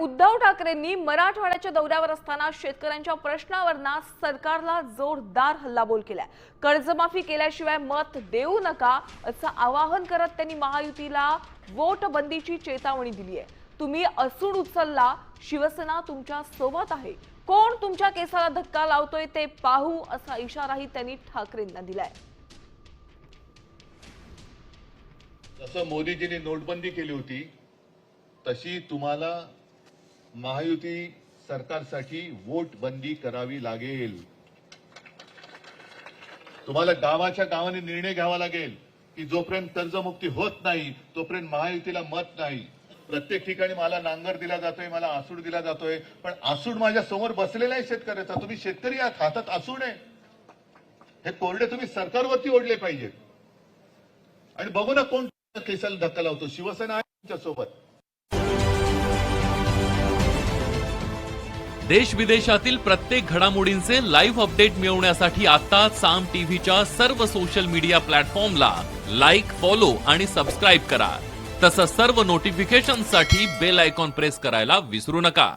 उद्धव ठाकरेंनी मराठवाड्याच्या दौऱ्यावर असताना शेतकऱ्यांच्या प्रश्नावर सरकारला जोरदार हल्लाबोल केलाय। कर्जमाफी केल्याशिवाय मत देऊ नका असं आवाहन करत त्यांनी महायुतीला वोट बंदीची चेतावणी दिली आहे। तुम्ही असूड उचलला, शिवसेना तुमच्या सोबत आहे, कोण तुमच्या केसाला धक्का लावतोय ते पाहू असा इशाराही त्यांनी ठाकरेंना दिलाय। जसं मोदीजींनी नोटबंदी केली होती तशी तुम्हाला महायुती सरकारसाठी वोट बंदी करावी लागेल। तुम्हाला गावाच्या गावाने निर्णय घ्यावा लागेल की जोपर्यंत कर्जमुक्ती होत नाही तोपर्यंत महायुतीला मत नाही। प्रत्येक ठिकाणी मला नांगर दिला जातोय, मला आसूड दिला जातोय, पण आसूड माझ्या समोर बसलेला आहे शेतकऱ्याचा। तुम्ही शेतकरी आहात, हातात आसूड आहे, हे कोरडे तुम्ही सरकारवरती ओढले पाहिजेत। आणि बघू ना कोण केसाला धक्का लावतो, शिवसेना आहे तुमच्या सोबत। देश विदेशातील प्रत्येक घडामोडींचे लाईव्ह अपडेट मिळवण्यासाठी आता साम टीव्हीच्या सर्व सोशल मीडिया प्लॅटफॉर्मला लाईक, फॉलो आणि सबस्क्राईब करा। तसंच सर्व नोटिफिकेशनसाठी बेल आयकॉन प्रेस करायला विसरू नका।